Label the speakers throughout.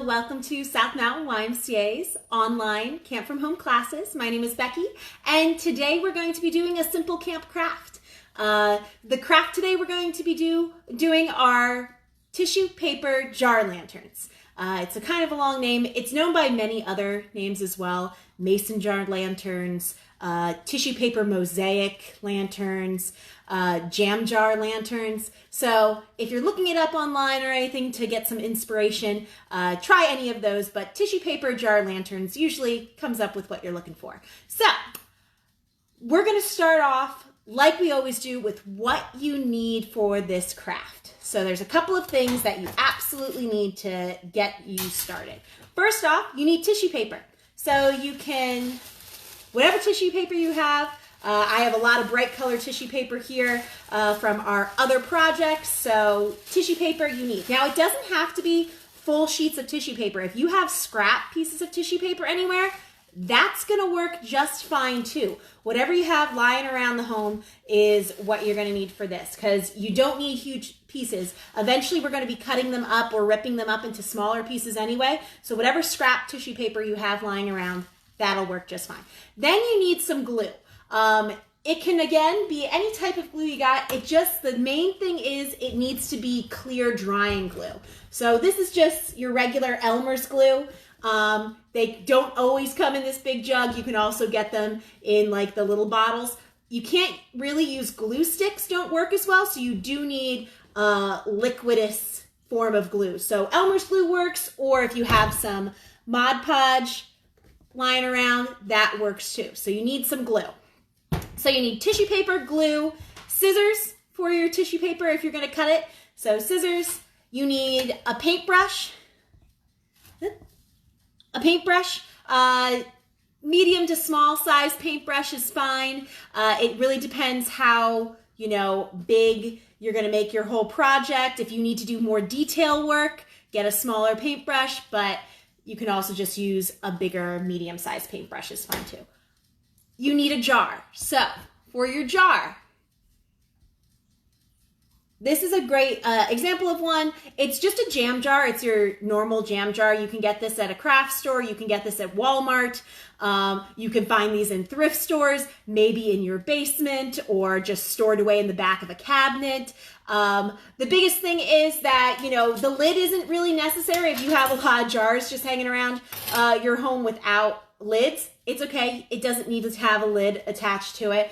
Speaker 1: welcome to South Mountain YMCA's online Camp from Home classes. My name is Becky, and today we're going to be doing a simple camp craft. The craft today we're going to be doing are tissue paper jar lanterns. It's a kind of a long name. It's known by many other names as well. Mason jar lanterns, tissue paper mosaic lanterns, jam jar lanterns. So if you're looking it up online or anything to get some inspiration, try any of those, but tissue paper jar lanterns usually comes up with what you're looking for. So we're going to start off like we always do with what you need for this craft. So there's a couple of things that you absolutely need to get you started. First off, you need tissue paper. So you can, whatever tissue paper you have, I have a lot of bright colored tissue paper here from our other projects. So tissue paper you need. Now it doesn't have to be full sheets of tissue paper. If you have scrap pieces of tissue paper anywhere, that's gonna work just fine too. Whatever you have lying around the home is what you're gonna need for this, because you don't need huge pieces. Eventually we're gonna be cutting them up or ripping them up into smaller pieces anyway. So whatever scrap tissue paper you have lying around, that'll work just fine. Then you need some glue. It can, again, be any type of glue you got. The main thing is it needs to be clear drying glue. So this is just your regular Elmer's glue. They don't always come in this big jug. You can also get them in like the little bottles. You can't really use glue sticks, don't work as well. So you do need a liquidous form of glue. So Elmer's glue works, or if you have some Mod Podge lying around, that works too. So you need some glue. So you need tissue paper, glue, scissors for your tissue paper if you're going to cut it. So scissors, you need a paintbrush. Medium to small size paintbrush is fine. It really depends how, big you're going to make your whole project. If you need to do more detail work, get a smaller paintbrush, but you can also just use a bigger medium-sized paintbrush is fine too. You need a jar. So for your jar, this is a great example of one. It's just a jam jar. It's your normal jam jar. You can get this at a craft store. You can get this at Walmart. You can find these in thrift stores, maybe in your basement or just stored away in the back of a cabinet. The biggest thing is that, the lid isn't really necessary. If you have a lot of jars just hanging around your home without lids, it's okay. It doesn't need to have a lid attached to it.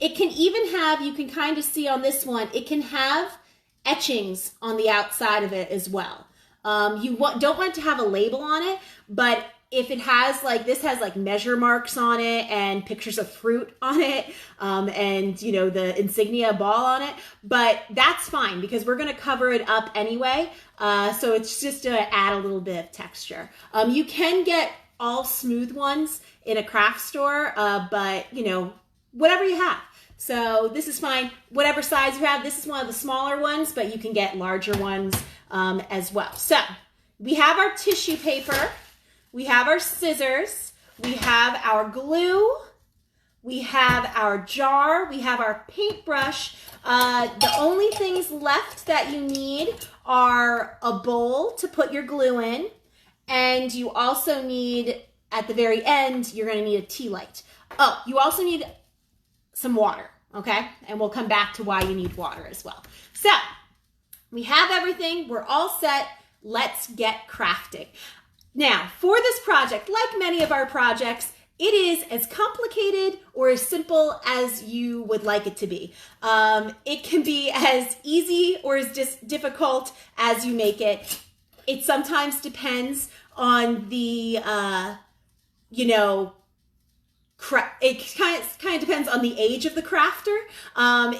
Speaker 1: It can even have, you can kind of see on this one, it can have etchings on the outside of it as well. You don't want to have a label on it, but if it has this has measure marks on it and pictures of fruit on it, and the insignia ball on it, but that's fine because we're going to cover it up anyway. So it's just to add a little bit of texture. You can get all smooth ones in a craft store, but whatever you have. So this is fine. Whatever size you have, this is one of the smaller ones, but you can get larger ones as well. So we have our tissue paper, we have our scissors, we have our glue, we have our jar, we have our paintbrush. The only things left that you need are a bowl to put your glue in. And you also need, at the very end, you're going to need a tea light. Oh, you also need some water, okay? And we'll come back to why you need water as well. So, we have everything. We're all set. Let's get crafting. Now, for this project, like many of our projects, it is as complicated or as simple as you would like it to be. It can be as easy or as difficult as you make it. It sometimes depends on the, it kind of depends on the age of the crafter.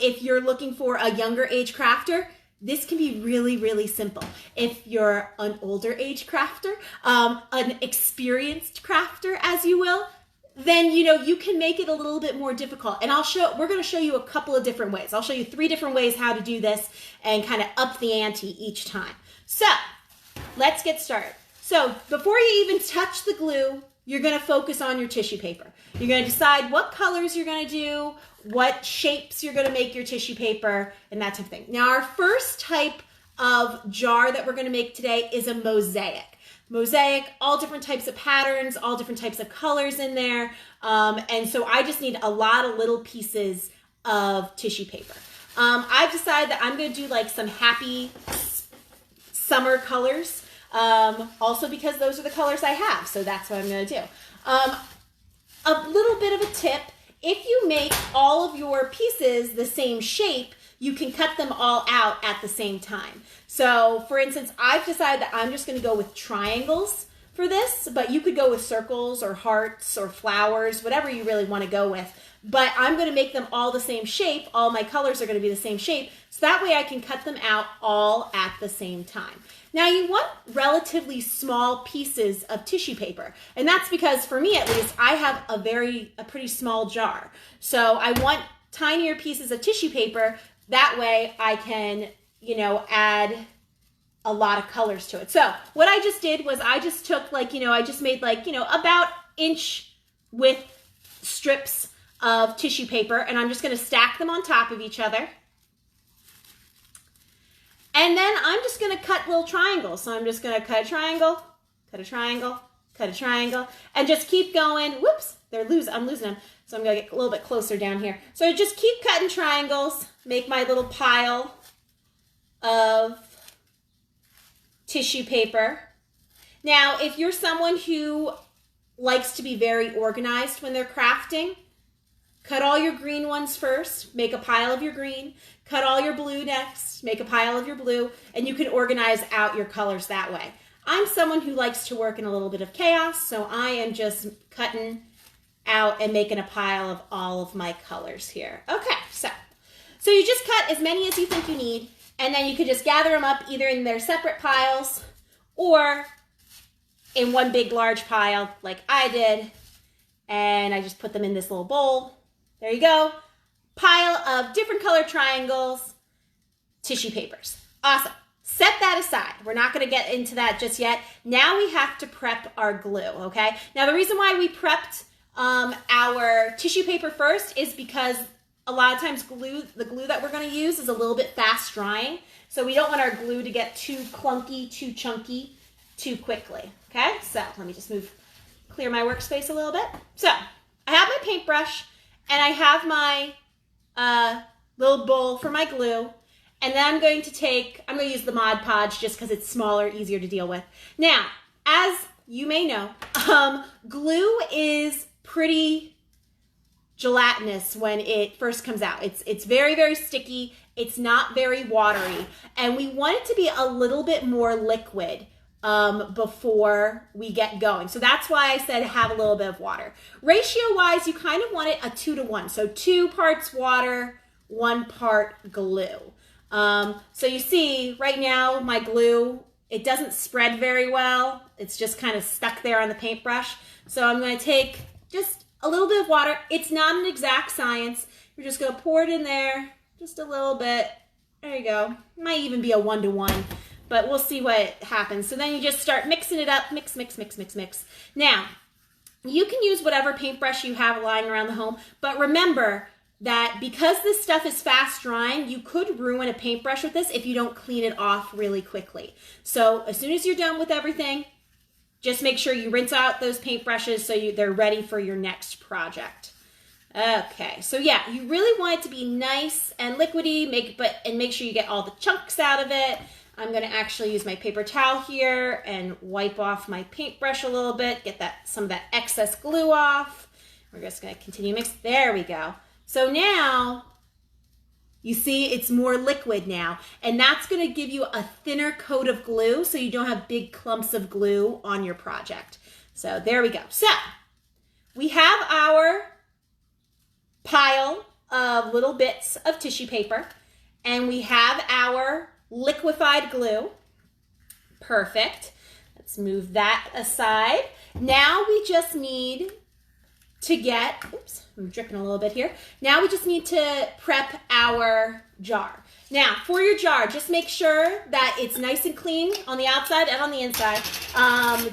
Speaker 1: If you're looking for a younger age crafter, this can be really, really simple. If you're an older age crafter, an experienced crafter, as you will, then, you can make it a little bit more difficult. And we're going to show you a couple of different ways. I'll show you 3 different ways how to do this and kind of up the ante each time. So, let's get started. So before you even touch the glue, you're going to focus on your tissue paper. You're going to decide what colors you're going to do, what shapes you're going to make your tissue paper, and that type of thing. Now, our first type of jar that we're going to make today is a mosaic. mosaic, all different types of patterns, all different types of colors in there. And so I just need a lot of little pieces of tissue paper. I've decided that I'm going to do like some happy summer colors, also because those are the colors I have. So that's what I'm going to do. A little bit of a tip, if you make all of your pieces the same shape, you can cut them all out at the same time. So for instance, I've decided that I'm just going to go with triangles for this, but you could go with circles or hearts or flowers, whatever you really want to go with. But I'm going to make them all the same shape. All my colors are going to be the same shape. So that way I can cut them out all at the same time. Now you want relatively small pieces of tissue paper. And that's because for me at least, I have a pretty small jar. So I want tinier pieces of tissue paper. That way I can, add a lot of colors to it. So what I just did was I just took I just made about inch width strips of tissue paper, and I'm just going to stack them on top of each other. And then I'm just going to cut little triangles. So I'm just going to cut a triangle, cut a triangle, cut a triangle, and just keep going. Whoops, I'm losing them. So I'm going to get a little bit closer down here. So just keep cutting triangles, make my little pile of tissue paper. Now, if you're someone who likes to be very organized when they're crafting, cut all your green ones first, make a pile of your green, cut all your blue next, make a pile of your blue, and you can organize out your colors that way. I'm someone who likes to work in a little bit of chaos, so I am just cutting out and making a pile of all of my colors here. Okay, so you just cut as many as you think you need, and then you could just gather them up either in their separate piles or in one big large pile like I did, and I just put them in this little bowl. There you go. Pile of different color triangles, tissue papers. Awesome. Set that aside. We're not going to get into that just yet. Now we have to prep our glue, okay? Now the reason why we prepped our tissue paper first is because a lot of times the glue that we're going to use is a little bit fast drying. So we don't want our glue to get too clunky, too chunky, too quickly, okay? So let me just clear my workspace a little bit. So I have my paintbrush, and I have my little bowl for my glue. And then I'm going to use the Mod Podge just because it's smaller, easier to deal with. Now, as you may know, glue is pretty gelatinous when it first comes out. It's very, very sticky. It's not very watery. And we want it to be a little bit more liquid before we get going. So that's why I said have a little bit of water. Ratio-wise, you kind of want it a 2-to-1. So 2 parts water, 1 part glue. So you see right now my glue, it doesn't spread very well. It's just kind of stuck there on the paintbrush. So I'm going to take just a little bit of water. It's not an exact science. You're just going to pour it in there just a little bit. There you go. Might even be a 1-to-1, but we'll see what happens. So then you just start mixing it up. Mix, mix, mix, mix, mix. Now, you can use whatever paintbrush you have lying around the home, but remember that because this stuff is fast drying, you could ruin a paintbrush with this if you don't clean it off really quickly. So as soon as you're done with everything, just make sure you rinse out those paintbrushes so they're ready for your next project. Okay, so yeah, you really want it to be nice and liquidy, make sure you get all the chunks out of it. I'm gonna actually use my paper towel here and wipe off my paintbrush a little bit, get some of that excess glue off. We're just gonna continue to mix. There we go. So now, you see it's more liquid now, and that's going to give you a thinner coat of glue so you don't have big clumps of glue on your project. So there we go. So we have our pile of little bits of tissue paper, and we have our liquefied glue. Perfect. Let's move that aside. Now we just need to get, oops, I'm dripping a little bit here. Now we just need to prep our jar. Now, for your jar, just make sure that it's nice and clean on the outside and on the inside.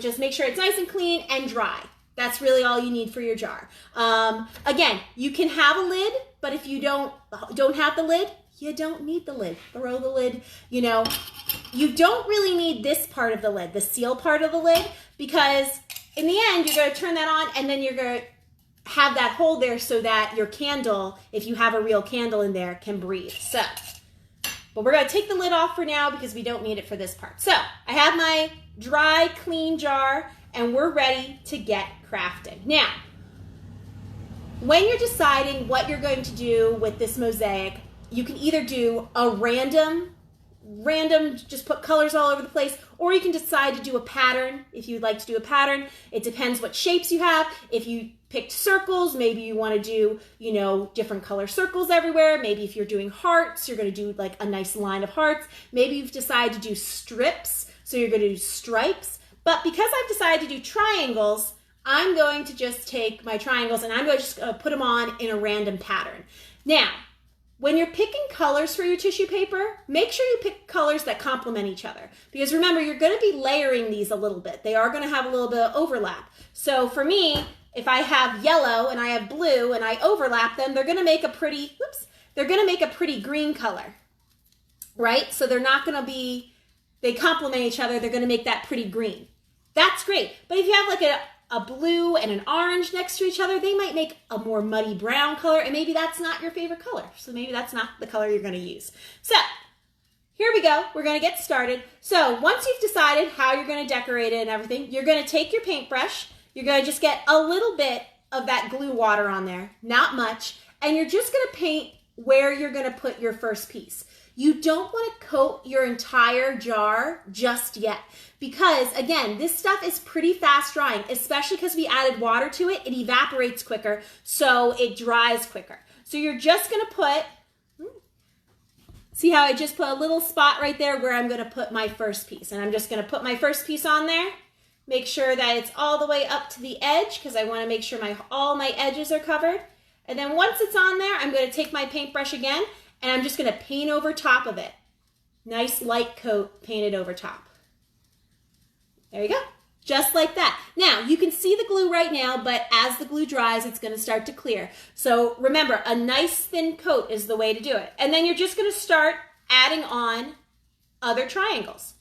Speaker 1: Just make sure it's nice and clean and dry. That's really all you need for your jar. Again, you can have a lid, but if you don't have the lid, you don't need the lid. Throw the lid, you don't really need this part of the lid, the seal part of the lid, because in the end, you're going to turn that on and then you're going to have that hole there so that your candle, if you have a real candle in there, can breathe. So, but we're going to take the lid off for now because we don't need it for this part. So, I have my dry, clean jar and we're ready to get crafting. Now, when you're deciding what you're going to do with this mosaic, you can either do a random, just put colors all over the place, or you can decide to do a pattern if you'd like to do a pattern. It depends what shapes you have. If you picked circles, maybe you want to do, you know, different color circles everywhere. Maybe if you're doing hearts, you're going to do like a nice line of hearts. Maybe you've decided to do strips, so you're going to do stripes. But because I've decided to do triangles, I'm going to just take my triangles and I'm going to just put them on in a random pattern. Now, when you're picking colors for your tissue paper, make sure you pick colors that complement each other. Because remember, you're going to be layering these a little bit. They are going to have a little bit of overlap. So for me, if I have yellow and I have blue and I overlap them, they're going to make a pretty, they're going to make a pretty green color, right? So they're not going to be, they complement each other. They're going to make that pretty green. That's great. But if you have like a blue and an orange next to each other, they might make a more muddy brown color, and maybe that's not your favorite color. So maybe that's not the color you're going to use. So here we go. We're going to get started. So once you've decided how you're going to decorate it and everything, you're going to take your paintbrush. You're going to just get a little bit of that glue water on there, not much, and you're just going to paint where you're going to put your first piece. You don't want to coat your entire jar just yet because, again, this stuff is pretty fast drying, especially because we added water to it. It evaporates quicker, so it dries quicker. So you're just going to put, see how I just put a little spot right there where I'm going to put my first piece. And I'm just going to put my first piece on there. Make sure that it's all the way up to the edge because I want to make sure all my edges are covered. And then once it's on there, I'm going to take my paintbrush again and I'm just going to paint over top of it. Nice light coat painted over top. There you go. Just like that. Now, you can see the glue right now, but as the glue dries, it's going to start to clear. So remember, a nice thin coat is the way to do it. And then you're just going to start adding on other triangles.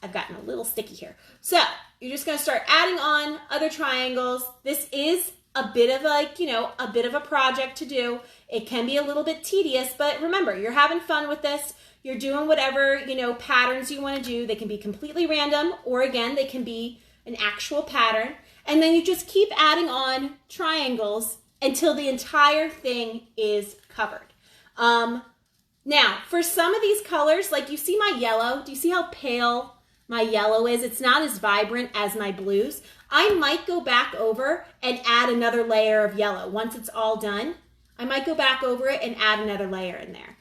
Speaker 1: I've gotten a little sticky here. So you're just going to start adding on other triangles. This is a bit of a bit of a project to do. It can be a little bit tedious, but remember, you're having fun with this. You're doing whatever, patterns you want to do. They can be completely random, or again, they can be an actual pattern. And then you just keep adding on triangles until the entire thing is covered. Now, for some of these colors, like you see my yellow, do you see how pale my yellow is? It's not as vibrant as my blues. I might go back over and add another layer of yellow. Once it's all done, I might go back over it and add another layer in there.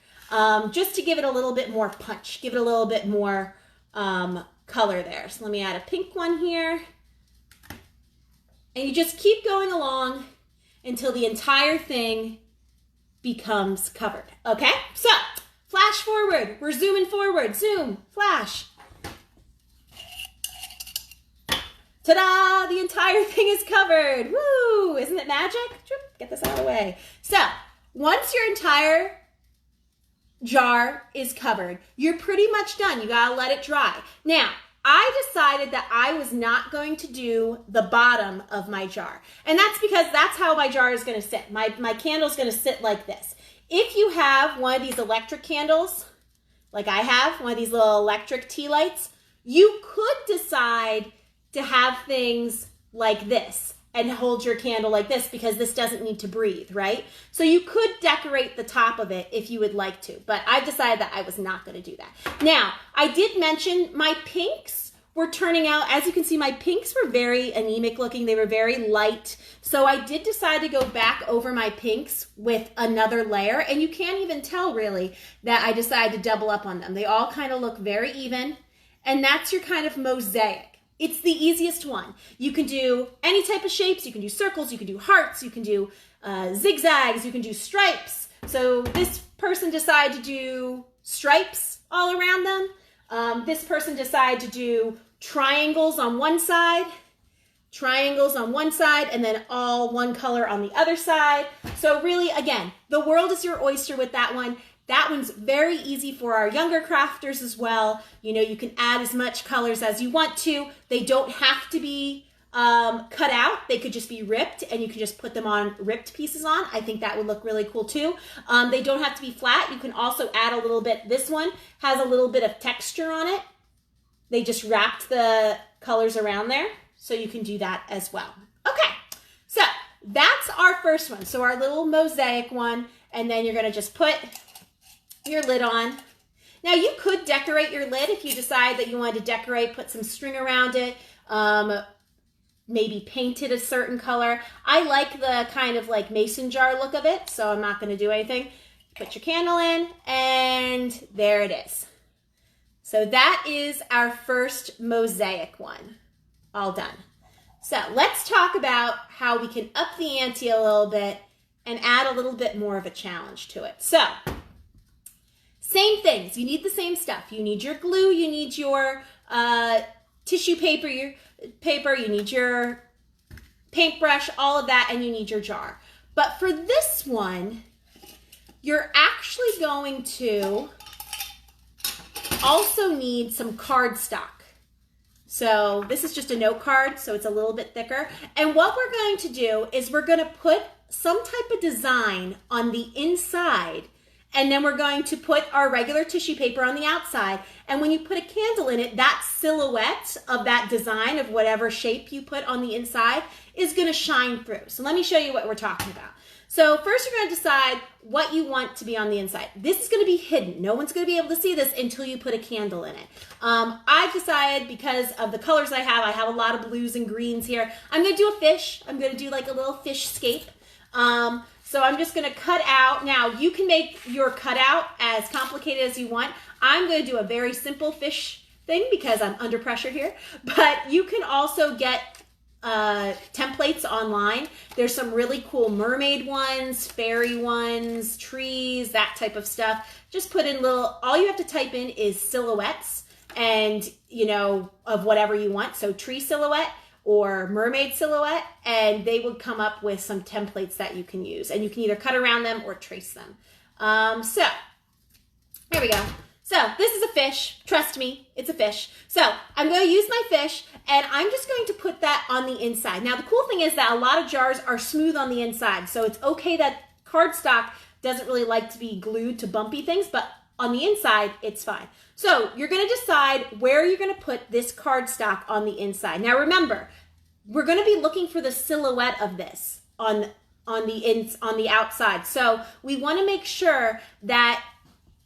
Speaker 1: Just to give it a little bit more punch, give it a little bit more color there. So let me add a pink one here. And you just keep going along until the entire thing becomes covered. Okay, so flash forward. We're zooming forward. Zoom, flash. Ta-da! The entire thing is covered. Woo! Isn't it magic? Get this out of the way. So once your entire jar is covered, you're pretty much done. You gotta let it dry. Now, I decided that I was not going to do the bottom of my jar. And that's because that's how my jar is gonna sit. My candle's gonna sit like this. If you have one of these electric candles, like I have, one of these little electric tea lights, you could decide to have things like this and hold your candle like this because this doesn't need to breathe, right? So you could decorate the top of it if you would like to, but I've decided that I was not going to do that. Now, I did mention my pinks were turning out, as you can see, my pinks were very anemic looking. They were very light. So I did decide to go back over my pinks with another layer, and you can't even tell really that I decided to double up on them. They all kind of look very even, and that's your kind of mosaic. It's the easiest one. You can do any type of shapes. You can do circles, you can do hearts, you can do zigzags, you can do stripes. So this person decided to do stripes all around them. This person decided to do triangles on one side, and then all one color on the other side. So really, again, the world is your oyster with that one. That one's very easy for our younger crafters as well. You know, you can add as much colors as you want to. They don't have to be cut out. They could just be ripped, and you can just put them on ripped pieces on. I think that would look really cool too. They don't have to be flat. You can also add a little bit. This one has a little bit of texture on it. They just wrapped the colors around there, so you can do that as well. Okay, so that's our first one. So our little mosaic one, and then you're gonna just put your lid on. Now you could decorate your lid if you decide that you wanted to decorate, put some string around it, maybe paint it a certain color. I like the kind of like mason jar look of it, so I'm not going to do anything. Put your candle in, and there it is. So that is our first mosaic one, all done. So let's talk about how we can up the ante a little bit and add a little bit more of a challenge to it. So same things, you need the same stuff. You need your glue, you need your tissue paper, you need your paintbrush, all of that, and you need your jar. But for this one, you're actually going to also need some cardstock. So this is just a note card, so it's a little bit thicker. And what we're going to do is we're going to put some type of design on the inside, and then we're going to put our regular tissue paper on the outside. And when you put a candle in it, that silhouette of that design of whatever shape you put on the inside is going to shine through. So let me show you what we're talking about. So first you're going to decide what you want to be on the inside. This is going to be hidden. No one's going to be able to see this until you put a candle in it. I've decided, because of the colors I have a lot of blues and greens here. I'm going to do a fish. I'm going to do like a little fish scape. So I'm just going to cut out. Now you can make your cutout as complicated as you want. I'm going to do a very simple fish thing because I'm under pressure here. But you can also get templates online. There's some really cool mermaid ones, fairy ones, trees, that type of stuff. Just put in all you have to type in is silhouettes and, you know, of whatever you want. So tree silhouette or mermaid silhouette, and they would come up with some templates that you can use, and you can either cut around them or trace them. So here we go. So this is a fish. Trust me, it's a fish. So I'm going to use my fish, and I'm just going to put that on the inside. Now the cool thing is that a lot of jars are smooth on the inside, so it's okay that cardstock doesn't really like to be glued to bumpy things, but on the inside, it's fine. So you're going to decide where you're going to put this cardstock on the inside. Now remember, we're going to be looking for the silhouette of this on the outside. So we want to make sure that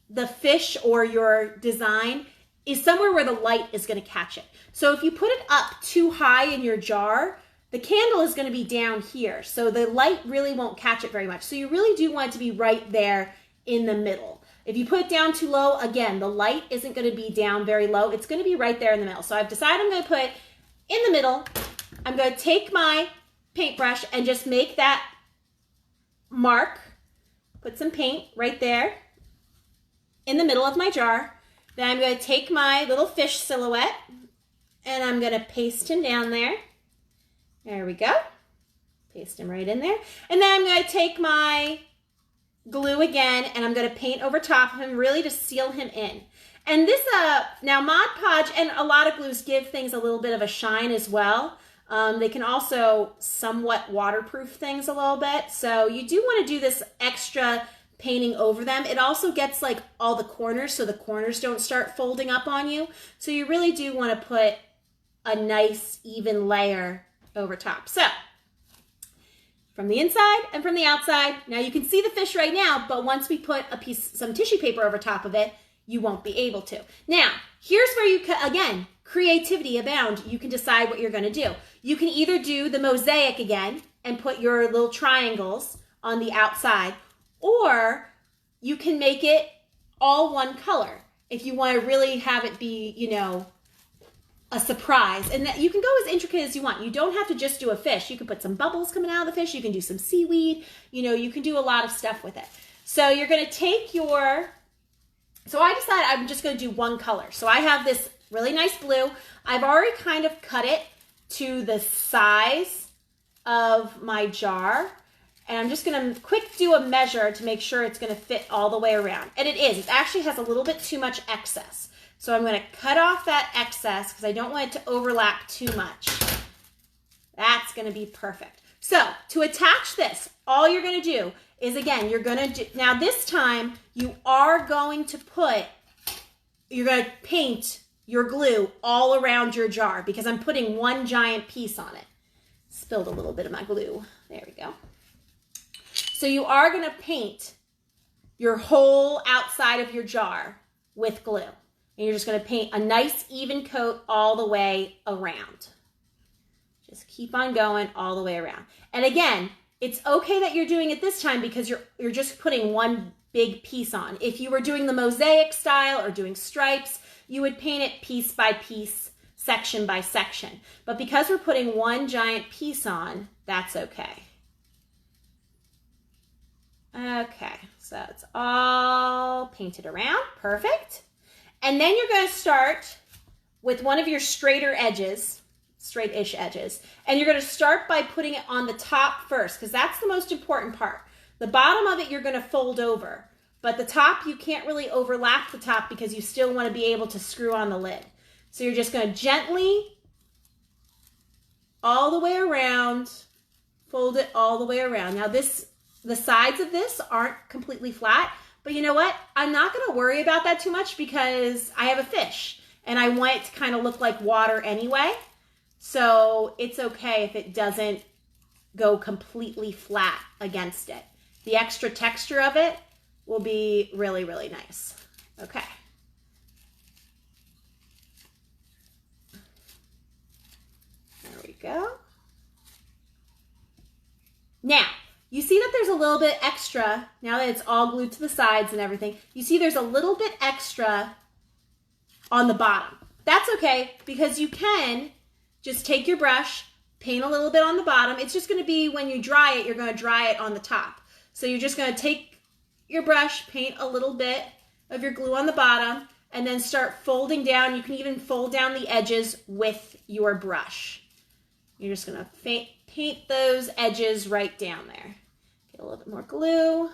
Speaker 1: the fish or your design is somewhere where the light is going to catch it. So if you put it up too high in your jar, the candle is going to be down here. So the light really won't catch it very much. So you really do want it to be right there in the middle. If you put it down too low, again, the light isn't going to be down very low. It's going to be right there in the middle. So I've decided I'm going to put in the middle. I'm going to take my paintbrush and just make that mark. Put some paint right there in the middle of my jar. Then I'm going to take my little fish silhouette and I'm going to paste him down there. There we go. Paste him right in there. And then I'm going to take my glue again, and I'm going to paint over top of him really to seal him in. And this, now Mod Podge and a lot of glues give things a little bit of a shine as well. They can also somewhat waterproof things a little bit. So you do want to do this extra painting over them. It also gets like all the corners, so the corners don't start folding up on you. So you really do want to put a nice even layer over top. So from the inside and from the outside. Now you can see the fish right now, but once we put some tissue paper over top of it, you won't be able to. Now, here's where you can, again, creativity abound. You can decide what you're going to do. You can either do the mosaic again and put your little triangles on the outside, or you can make it all one color if you want to really have it be, you know, a surprise. And that you can go as intricate as you want. You don't have to just do a fish. You can put some bubbles coming out of the fish. You can do some seaweed. You know, you can do a lot of stuff with it. So you're going to take your, so I decided I'm just going to do one color. So I have this really nice blue. I've already kind of cut it to the size of my jar. And I'm just going to quick do a measure to make sure it's going to fit all the way around. And it is. It actually has a little bit too much excess. So I'm going to cut off that excess because I don't want it to overlap too much. That's going to be perfect. So to attach this, all you're going to do is, again, you're going to do, now this time you are going to you're going to paint your glue all around your jar because I'm putting one giant piece on it. Spilled a little bit of my glue. There we go. So you are going to paint your whole outside of your jar with glue. And you're just going to paint a nice even coat all the way around. Just keep on going all the way around. And again, it's okay that you're doing it this time because you're just putting one big piece on. If you were doing the mosaic style or doing stripes, you would paint it piece by piece, section by section. But because we're putting one giant piece on, that's okay. Okay, so it's all painted around. Perfect. And then you're going to start with one of your straighter edges, straight-ish edges, and you're going to start by putting it on the top first because that's the most important part. The bottom of it you're going to fold over, but the top you can't really overlap the top because you still want to be able to screw on the lid. So you're just going to gently, all the way around, fold it all the way around. Now the sides of this aren't completely flat, but you know what? I'm not going to worry about that too much because I have a fish and I want it to kind of look like water anyway. So it's okay if it doesn't go completely flat against it. The extra texture of it will be really, really nice. Okay. There we go. Now, you see that there's a little bit extra, now that it's all glued to the sides and everything, you see there's a little bit extra on the bottom. That's okay, because you can just take your brush, paint a little bit on the bottom. It's just gonna be when you dry it, you're gonna dry it on the top. So you're just gonna take your brush, paint a little bit of your glue on the bottom, and then start folding down. You can even fold down the edges with your brush. You're just gonna paint those edges right down there. Get a little bit more glue.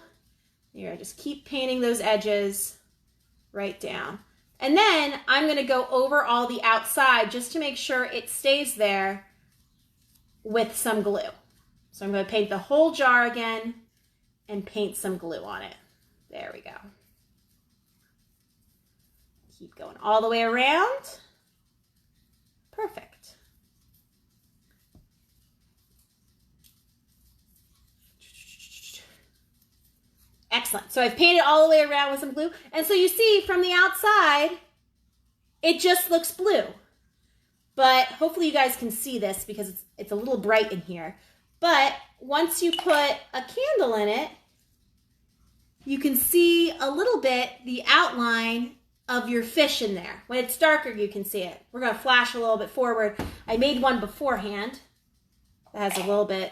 Speaker 1: Here, just keep painting those edges right down. And then I'm gonna go over all the outside just to make sure it stays there with some glue. So I'm gonna paint the whole jar again and paint some glue on it. There we go. Keep going all the way around. Perfect. Excellent. So I've painted all the way around with some glue. And so you see from the outside, it just looks blue. But hopefully you guys can see this because it's a little bright in here. But once you put a candle in it, you can see a little bit the outline of your fish in there. When it's darker, you can see it. We're going to flash a little bit forward. I made one beforehand that has a little bit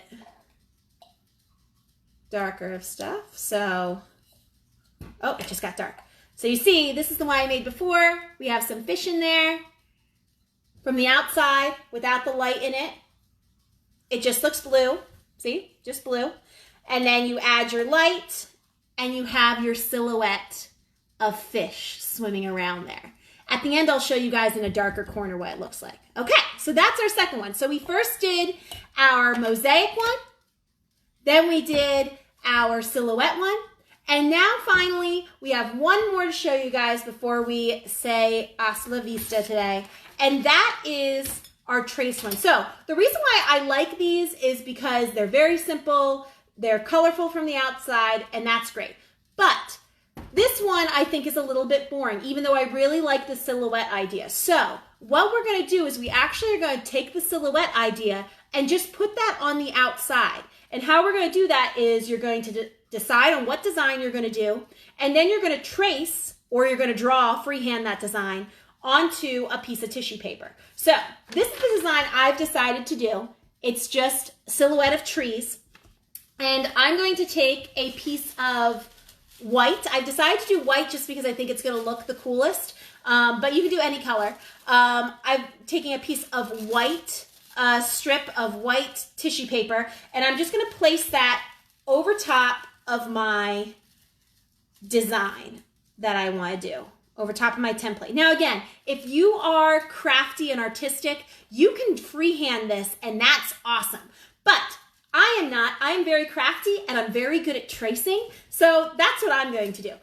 Speaker 1: darker of stuff. So, oh, it just got dark. So you see, this is the one I made before. We have some fish in there. From the outside, without the light in it, it just looks blue. See, just blue. And then you add your light and you have your silhouette of fish swimming around there. At the end, I'll show you guys in a darker corner what it looks like. Okay, so that's our second one. So we first did our mosaic one, then we did our silhouette one, and now finally we have one more to show you guys before we say hasta la vista today, and that is our trace one. So the reason why I like these is because they're very simple, they're colorful from the outside, and that's great. But this one I think is a little bit boring, even though I really like the silhouette idea. So what we're going to do is we actually are going to take the silhouette idea and just put that on the outside. And how we're going to do that is you're going to decide on what design you're going to do, and then you're going to trace, or you're going to draw freehand that design onto a piece of tissue paper. So this is the design I've decided to do. It's just silhouette of trees. And I'm going to take a piece of white. I've decided to do white just because I think it's going to look the coolest, but you can do any color. I'm taking a piece of white, strip of white tissue paper, and I'm just going to place that over top of my design that I want to do, over top of my template. Now again, if you are crafty and artistic, you can freehand this and that's awesome. But I am not. I'm very crafty and I'm very good at tracing. So that's what I'm going to do.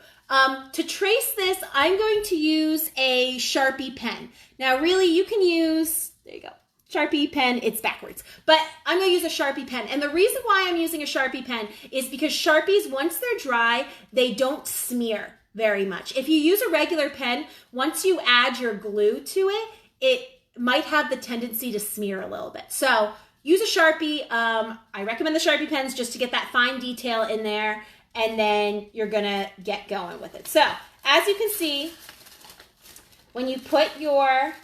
Speaker 1: To trace this, I'm going to use a Sharpie pen. Now really you can use, there you go, Sharpie pen, it's backwards. But I'm going to use a Sharpie pen. And the reason why I'm using a Sharpie pen is because Sharpies, once they're dry, they don't smear very much. If you use a regular pen, once you add your glue to it, it might have the tendency to smear a little bit. So use a Sharpie. I recommend the Sharpie pens just to get that fine detail in there, and then you're gonna get going with it. So as you can see, when you put your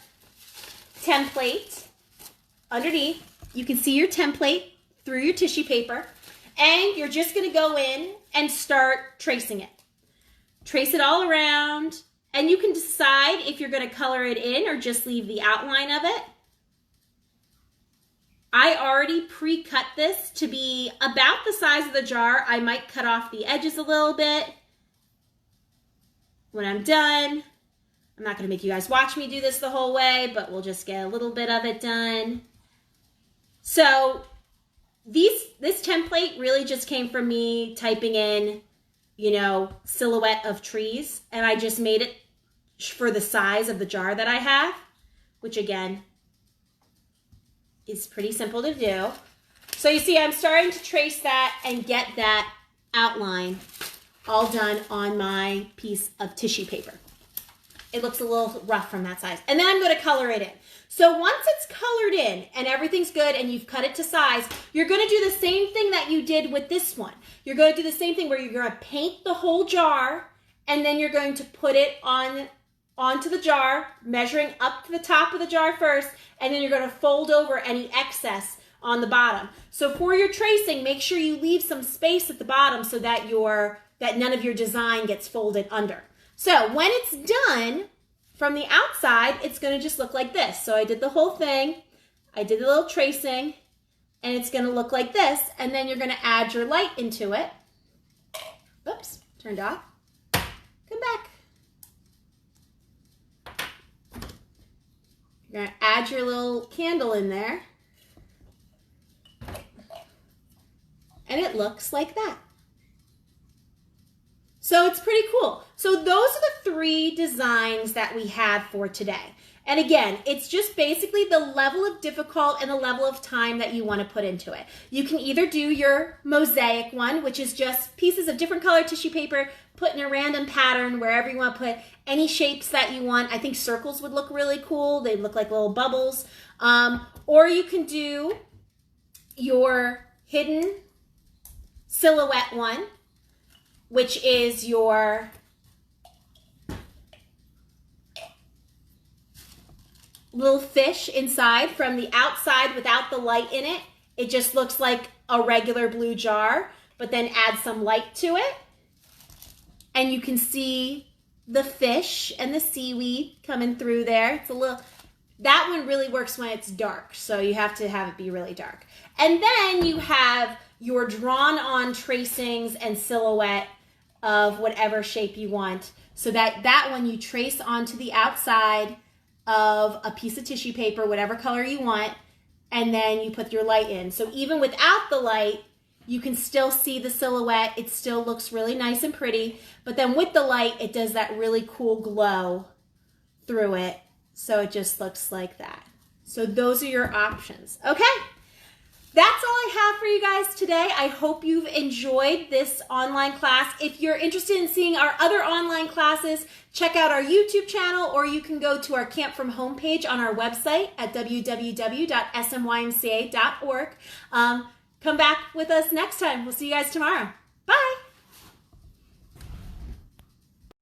Speaker 1: template underneath, you can see your template through your tissue paper, and you're just gonna go in and start tracing it. Trace it all around, and you can decide if you're gonna color it in or just leave the outline of it. I already pre-cut this to be about the size of the jar. I might cut off the edges a little bit. When I'm done, I'm not gonna make you guys watch me do this the whole way, but we'll just get a little bit of it done. So this template really just came from me typing in, you know, silhouette of trees, and I just made it for the size of the jar that I have, which again, is pretty simple to do. So you see, I'm starting to trace that and get that outline all done on my piece of tissue paper. It looks a little rough from that size. And then I'm going to color it in. So once it's colored in and everything's good and you've cut it to size, you're going to do the same thing that you did with this one. You're going to do the same thing where you're going to paint the whole jar, and then you're going to put it onto the jar, measuring up to the top of the jar first, and then you're going to fold over any excess on the bottom. So for your tracing, make sure you leave some space at the bottom so that none of your design gets folded under. So when it's done, from the outside, it's going to just look like this. So I did the whole thing, I did a little tracing, and it's going to look like this, and then you're going to add your light into it. Oops, turned off. Come back. You're going to add your little candle in there, and it looks like that. So it's pretty cool. So those are the 3 designs that we have for today. And again, it's just basically the level of difficult and the level of time that you want to put into it. You can either do your mosaic one, which is just pieces of different color tissue paper put in a random pattern wherever you want to put any shapes that you want. I think circles would look really cool. They look like little bubbles. Or you can do your hidden silhouette one, which is your little fish inside. From the outside without the light in it, it just looks like a regular blue jar, but then add some light to it. And you can see the fish and the seaweed coming through there. It's a little, that one really works when it's dark, so you have to have it be really dark. And then you have your drawn on tracings and silhouette of whatever shape you want, so that one you trace onto the outside of a piece of tissue paper, whatever color you want, and then you put your light in. So even without the light, you can still see the silhouette. It still looks really nice and pretty, but then with the light, it does that really cool glow through it, so it just looks like that. So those are your options. Okay. That's all I have for you guys today. I hope you've enjoyed this online class. If you're interested in seeing our other online classes, check out our YouTube channel, or you can go to our Camp From Home page on our website at www.smymca.org. Come back with us next time. We'll see you guys tomorrow. Bye.